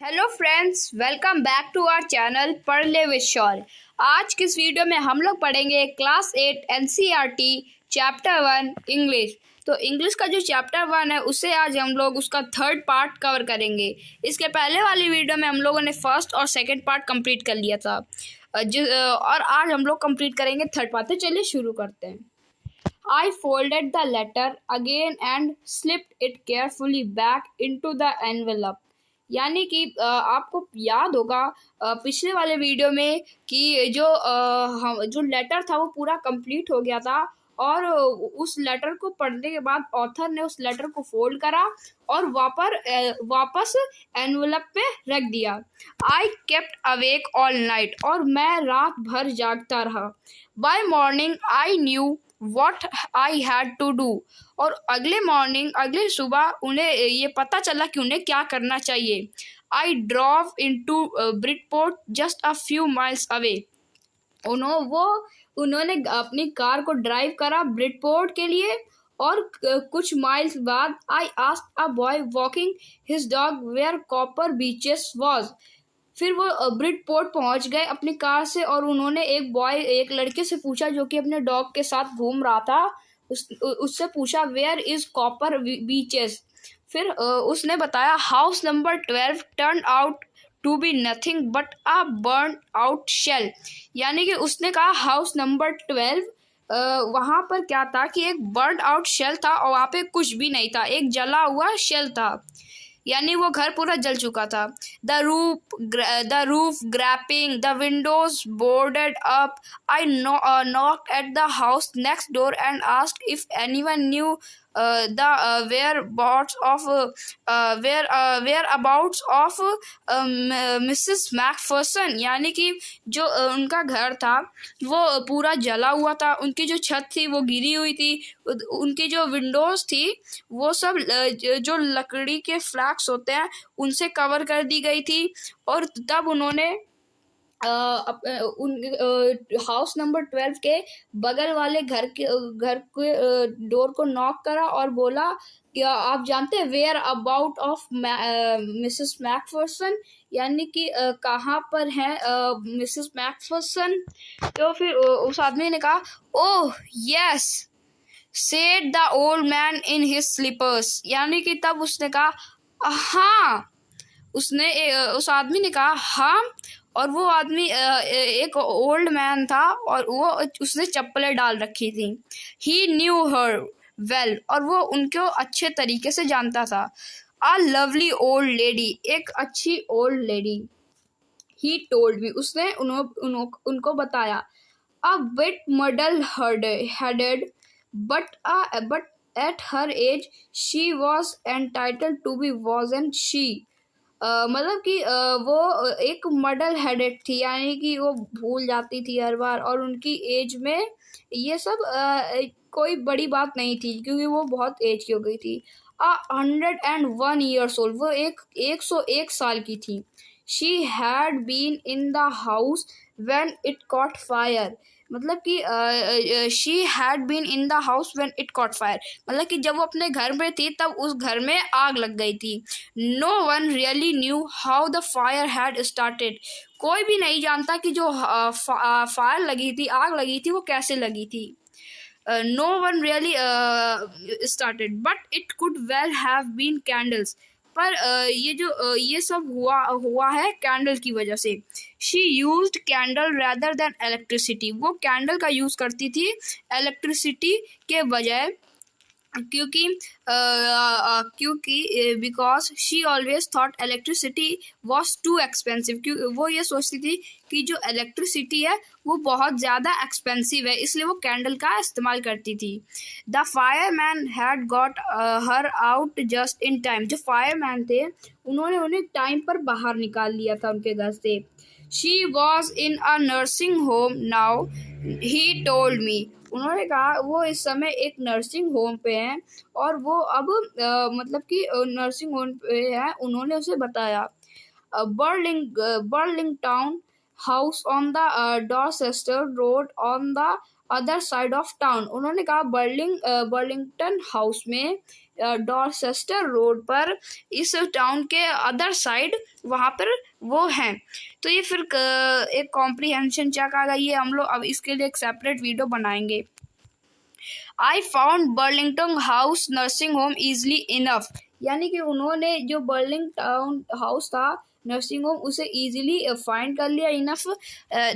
Hello friends, welcome back to our channel Padh Le with शौर्य। आज की इस वीडियो में हम लोग पढ़ेंगे क्लास 8 एनसीईआरटी चैप्टर 1 इंग्लिश। तो इंग्लिश का जो चैप्टर 1 है उसे आज हम लोग उसका थर्ड पार्ट कवर करेंगे। इसके पहले वाली वीडियो में हम लोगों ने फर्स्ट और सेकंड पार्ट कंप्लीट कर लिया था और आज हम लोग कंप्लीट करेंगे थर्ड पार्ट। तो चलिए शुरू करते हैं। I folded the letter again and slipped it carefully back into the envelope। यानी कि आपको याद होगा पिछले वाले वीडियो में कि जो लेटर था वो पूरा कंप्लीट हो गया था और उस लेटर को पढ़ने के बाद ऑथर ने उस लेटर को फोल्ड करा और वापस एनवेलप पे रख दिया। I kept awake all night, और मैं रात भर जागता रहा। By morning I knew what I had to do, और अगले सुबह उन्हें ये पता चला कि उन्हें क्या करना चाहिए। I drove in to Bridport just a few miles away. उन्होंने अपनी कार को ड्राइव करा ब्रिडपोर्ट के लिए और कुछ माइल्स बाद I asked a boy walking his dog where Copper Beeches was. फिर वो ब्रिडपोर्ट पहुंच गए अपनी कार से और उन्होंने एक लड़के से पूछा जो कि अपने डॉग के साथ घूम रहा था। उससे पूछा वेयर इज कॉपर बीचेस। फिर उसने बताया house number 12 turn out to be nothing but a burn out shell. यानी कि उसने कहा हाउस नंबर 12 वहाँ पर क्या था कि एक बर्न आउट शेल था और वहाँ पे कुछ भी नहीं था, एक जला हुआ शेल था, यानी वो घर पूरा जल चुका था। The roof gaping, the windows boarded up. I knocked at the house next door and asked if anyone knew the whereabouts of Mrs McPherson. यानी कि जो उनका घर था वो पूरा जला हुआ था, उनकी जो छत थी वो गिरी हुई थी, उनकी जो विंडोज थी वो सब जो लकड़ी के फ्लैक्स होते हैं उनसे कवर कर दी गई थी। और तब उन्होंने हाउस नंबर 12 के बगल वाले घर के डोर को नॉक करा और बोला कि आप जानते हैं where about of Mrs McPherson, यानी कि कहाँ पर है मिसेस मैकफर्सन। तो फिर उस आदमी ने कहा oh yes said the old man in his slippers. यानी कि तब उसने कहा हाँ, उस आदमी ने कहा हाँ, और वो आदमी एक ओल्ड मैन था और उसने चप्पलें डाल रखी थी। ही न्यू हर वेल, और वो उनको अच्छे तरीके से जानता था। अ लवली ओल्ड लेडी, एक अच्छी old lady. He told me, उसने उनको बताया। A bit muddle headed but at her age she was entitled to be wasn't she। मतलब कि वो एक मॉडल हेडेड थी, यानी कि वो भूल जाती थी हर बार, और उनकी एज में ये सब कोई बड़ी बात नहीं थी क्योंकि वो बहुत एज की हो गई थी। 101 years old, वो 101 साल की थी। She had been in the house when it caught fire. मतलब कि she had been in the house when it caught fire, मतलब कि जब वो अपने घर में थी तब उस घर में आग लग गई थी। No one really knew how the fire had started. कोई भी नहीं जानता कि जो फायर लगी थी, आग लगी थी, वो कैसे लगी थी। No one really started but it could well have been candles. पर ये सब हुआ है कैंडल की वजह से। She used candle rather than electricity, वो कैंडल का यूज करती थी इलेक्ट्रिसिटी के बजाय, क्योंकि because she always thought electricity was too expensive. क्योंकि वो ये सोचती थी कि जो इलेक्ट्रिसिटी है वो बहुत ज़्यादा एक्सपेंसिव है, इसलिए वो कैंडल का इस्तेमाल करती थी। The fireman had got her out just in time, जो फायरमैन थे उन्होंने उन्हें टाइम पर बाहर निकाल लिया था उनके घर से। She was in a nursing home now he told मी, उन्होंने कहा वो इस समय एक नर्सिंग होम पे हैं और वो अब मतलब कि नर्सिंग होम पे है, उन्होंने उसे बताया। Burlington house on the Dorchester road on the other side of town. उन्होंने कहा बर्लिंगटन हाउस में डॉर्सेस्टर रोड पर इस टाउन के अदर साइड वहाँ पर वो हैं। तो ये फिर एक कॉम्प्रीहेंशन चेक आ गई है। हम लोग अब इसके लिए एक सेपरेट वीडियो बनाएंगे। I found Burlington House nursing home easily enough, यानी कि उन्होंने जो बर्लिंगटन हाउस था नर्सिंग होम उसे इजीली फाइंड कर लिया enough.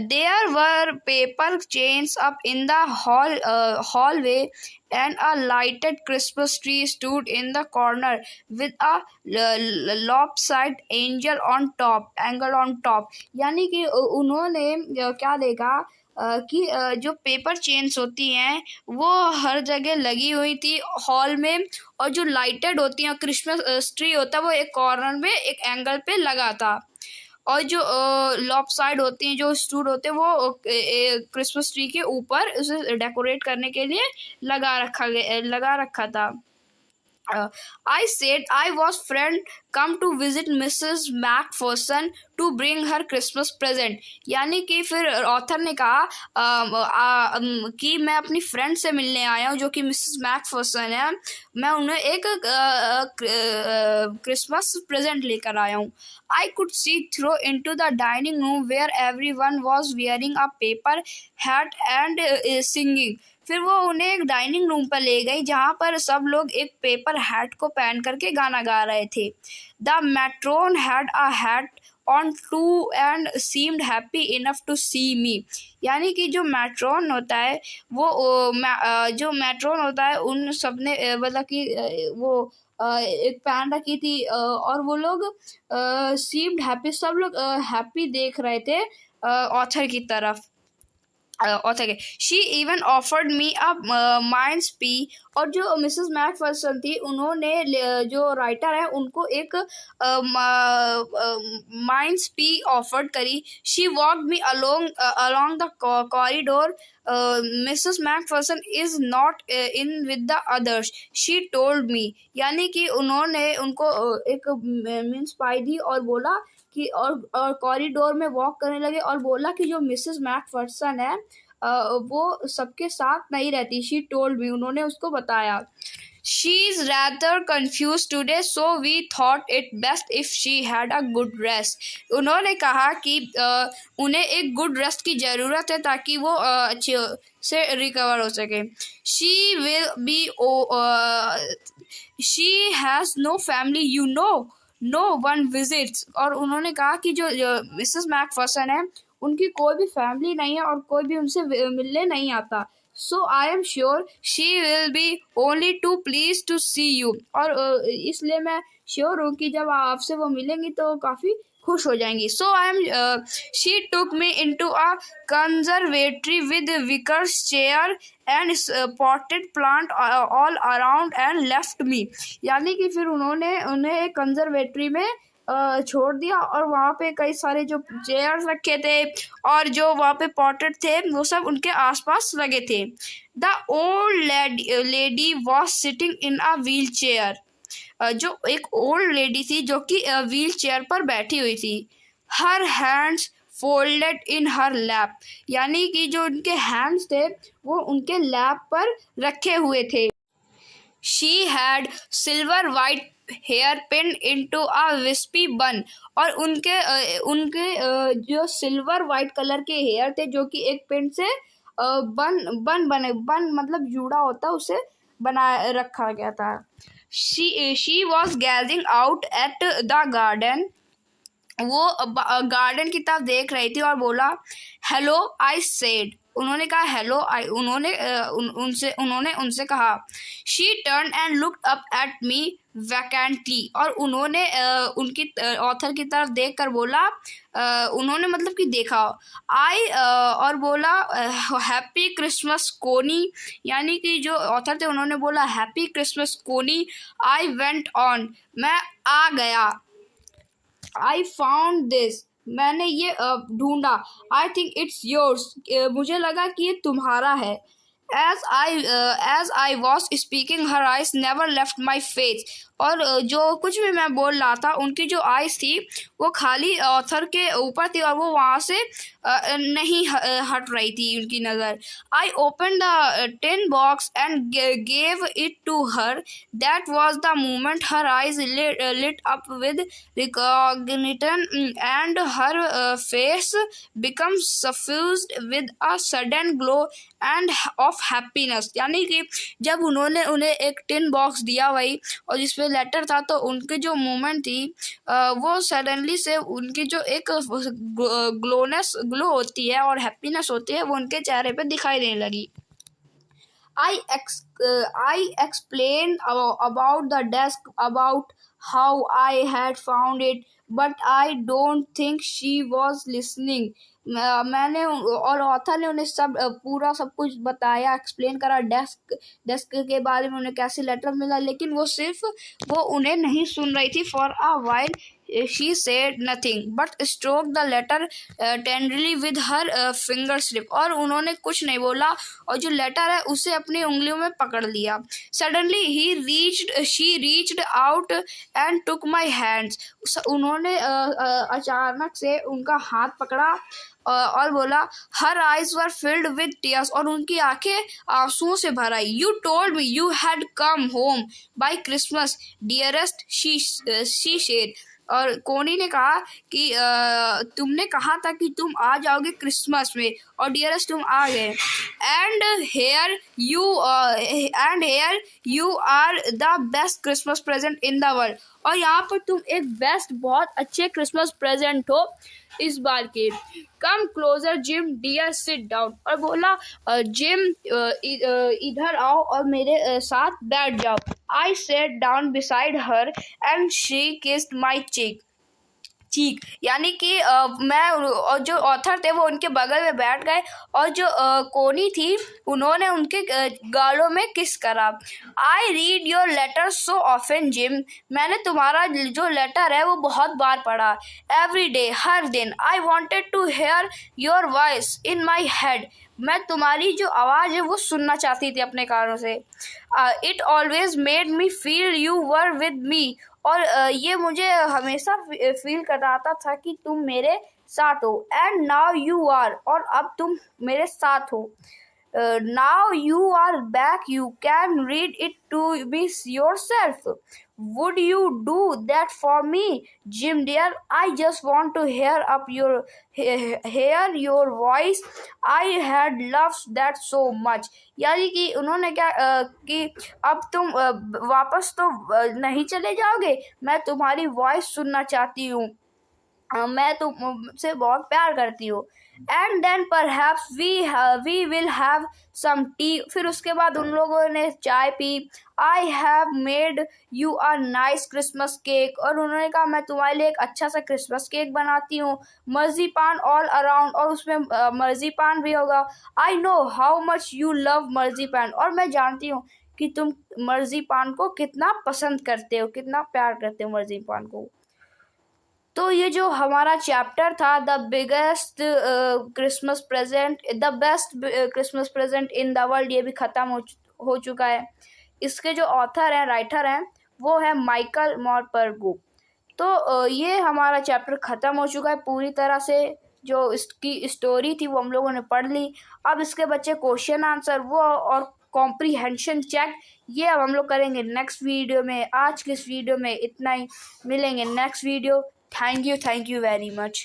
There were paper chains up in the hallway and a lighted Christmas tree stood in the corner with a lopsided angle on top। यानी कि उन्होंने क्या देखा कि जो पेपर चेन्स होती हैं वो हर जगह लगी हुई थी हॉल में, और जो लाइटेड होती हैं क्रिसमस ट्री होता है वो एक कॉर्नर में एक एंगल पे लगा था, और जो लॉप साइड होती हैं जो स्टूड होते हैं वो क्रिसमस ट्री के ऊपर उसे डेकोरेट करने के लिए लगा रखा था। I said I was friend come to visit Mrs. Macpherson to bring her Christmas present। यानी कि फिर ऑथर ने कहा कि मैं अपनी फ्रेंड से मिलने आया हूँ जो कि मिसेस मैकफर्सन है, मैं उन्हें एक क्रिसमस प्रेजेंट लेकर आया हूँ। I could see through into the dining room where everyone was wearing a paper hat and singing। फिर वो उन्हें एक डाइनिंग रूम पर ले गई जहाँ पर सब लोग एक पेपर हैट को पहन करके गाना गा रहे थे। The matron had a hat on too and seemed happy enough to see me. यानी कि जो मैट्रोन होता है वो जो मैट्रोन होता है उन सब ने मतलब कि वो एक पहन रखी थी और वो लोग सीम्ड हैप्पी, सब लोग हैप्पी देख रहे थे ऑथर की तरफ। Author she even offered me a minds P, और जो मिसेस मैकफर्सन थी उन्होंने जो राइटर है उनको एक माइंड्स पी ऑफर्ड करी। She walked me along the corridor. Mrs Macpherson is not in with the others she told me. यानी कि उन्होंने उनको एक मीन्स पाई दी और बोला कि और कॉरिडोर में वॉक करने लगे और बोला कि जो मिसेस मैकफर्सन है वो सबके साथ नहीं रहती। शी टोल्ड मी, उन्होंने उसको बताया। She is rather confuse today so we thought it best if she had a good rest. उन्होंने कहा कि उन्हें एक गुड रेस्ट की ज़रूरत है ताकि वो अच्छे से रिकवर हो सके। She will be she has no family you no one visits. और उन्होंने कहा कि जो मिसेस मैकफर्सन है उनकी कोई भी फैमिली नहीं है और कोई भी उनसे मिलने नहीं आता। So I am sure she will be only too please to see you. और इसलिए मैं श्योर हूँ कि जब आपसे वो मिलेंगी तो काफ़ी खुश हो जाएंगी। So I am she took me into a conservatory with wickers chair and potted plant all around and left me. यानी कि फिर उन्होंने उन्हें एक कंजर्वेटरी में छोड़ दिया और वहाँ पे कई सारे जो चेयर्स रखे थे और जो वहाँ पे पॉटेड थे वो सब उनके आसपास लगे थे। The old lady was sitting in a wheel chair. जो एक ओल्ड लेडी थी जो कि व्हील चेयर पर बैठी हुई थी। हर हैंड्स फोल्डेड इन हर लैप। यानी कि जो उनके हैंड्स थे वो उनके लैप पर रखे हुए थे। She had silver white hair pin into a wispy bun. और उनके जो सिल्वर वाइट कलर के हेयर थे जो कि एक पिन से बन मतलब जुड़ा होता उसे बना रखा गया था। She was gazing out at the garden. वो गार्डन की तरफ देख रही थी और बोला हेलो आई सेड। उन्होंने कहा हेलो उन्होंने उनसे कहा। She turn and looked up at me vacantly. और उन्होंने उनकी ऑथर की तरफ देख कर बोला उन्होंने मतलब कि देखा और बोला हैप्पी क्रिसमस कोनी। यानी कि जो ऑथर थे उन्होंने बोला हैप्पी क्रिसमस कोनी। आई वेंट ऑन, मैं आ गया। आई फाउंड दिस, मैंने ये ढूंढा। आई थिंक इट्स योर्स, मुझे लगा कि ये तुम्हारा है। as I was speaking, her eyes never left my face. और जो कुछ भी मैं बोल रहा था, उनकी जो आइज थी वो खाली ऑथर के ऊपर थी और वो वहाँ से नहीं हट रही थी उनकी नज़र. I opened the tin box and gave it to her. That was the moment her eyes lit up with recognition and her face became suffused with a sudden glow and of happiness. यानी कि जब उन्होंने उन्हें एक tin box दिया वही और जिसपे लेटर था, तो उनकी जो मोमेंट थी वो सडनली से उनकी जो एक ग्लो होती है और हैप्पीनेस होती है वो उनके चेहरे पे दिखाई देने लगी. I explained about the desk, about how I had found it, but I don't think she was listening. मैंने और ऑथर ने उन्हें पूरा सब कुछ बताया, एक्सप्लेन करा डेस्क के बारे में, उन्हें कैसे लेटर मिला, लेकिन वो उन्हें नहीं सुन रही थी. For a while she said nothing but stroked the letter tenderly with her fingertip. और उन्होंने कुछ नहीं बोला और जो लेटर है उसे अपनी उंगलियों में पकड़ लिया. Suddenly she reached out and took my hands. उन्होंने अचानक से उनका हाथ पकड़ा और बोला. Her eyes were filled with tears. और उनकी आंखें आंसुओं से भर आई. You told me you had come home by Christmas, dearest, she said. और कोनी ने कहा कि तुमने कहा था कि तुम आ जाओगे क्रिसमस में और डियरेस्ट तुम आ गए. And here you are the best Christmas present in the world. और यहाँ पर तुम एक बेस्ट बहुत अच्छे क्रिसमस प्रेजेंट हो इस बार के. Come closer Jim dear, sit down. और बोला जिम इधर आओ और मेरे साथ बैठ जाओ. I sat down beside her and she kissed my cheek. यानी कि मैं और जो ऑथर थे वो उनके बगल में बैठ गए और जो कोनी थी उन्होंने उनके गालों में किस करा. I read your letter so often, Jim. मैंने तुम्हारा जो लेटर है वो बहुत बार पढ़ा. Every day, हर दिन. I wanted to hear your voice in my head. मैं तुम्हारी जो आवाज़ है वो सुनना चाहती थी अपने कानों से. It always made me feel you were with me. और ये मुझे हमेशा फील कराता था कि तुम मेरे साथ हो. And now you are. और अब तुम मेरे साथ हो. Now you are back. You can read it to me yourself. Would you do that for me, Jim dear? I just want to hear your voice. I had loved that so much. यानी कि उन्होंने क्या कि अब तुम वापस तो नहीं चले जाओगे, मैं तुम्हारी वॉइस सुनना चाहती हूँ, मैं तुमसे बहुत प्यार करती हूँ. And then perhaps we will have some tea. फिर उसके बाद उन लोगों ने चाय पी. I have made you a nice Christmas cake. और उन्होंने कहा मैं तुम्हारे लिए एक अच्छा सा क्रिसमस केक बनाती हूँ. Marzipan all around. और उसमें मर्जीपान भी होगा. I know how much you love marzipan. और मैं जानती हूँ कि तुम मर्जीपान को कितना पसंद करते हो, कितना प्यार करते हो मर्जीपान को. तो ये जो हमारा चैप्टर था the best Christmas present in the world, ये भी ख़त्म हो चुका है. इसके जो ऑथर हैं, राइटर हैं, वो है माइकल मॉरपर्गो. तो ये हमारा चैप्टर ख़त्म हो चुका है पूरी तरह से. जो इसकी स्टोरी थी वो हम लोगों ने पढ़ ली. अब इसके बच्चे क्वेश्चन आंसर वो और कॉम्प्रीहेंशन चेक, ये अब हम लोग करेंगे नेक्स्ट वीडियो में. आज के इस वीडियो में इतना ही. मिलेंगे next video. Thank you very much.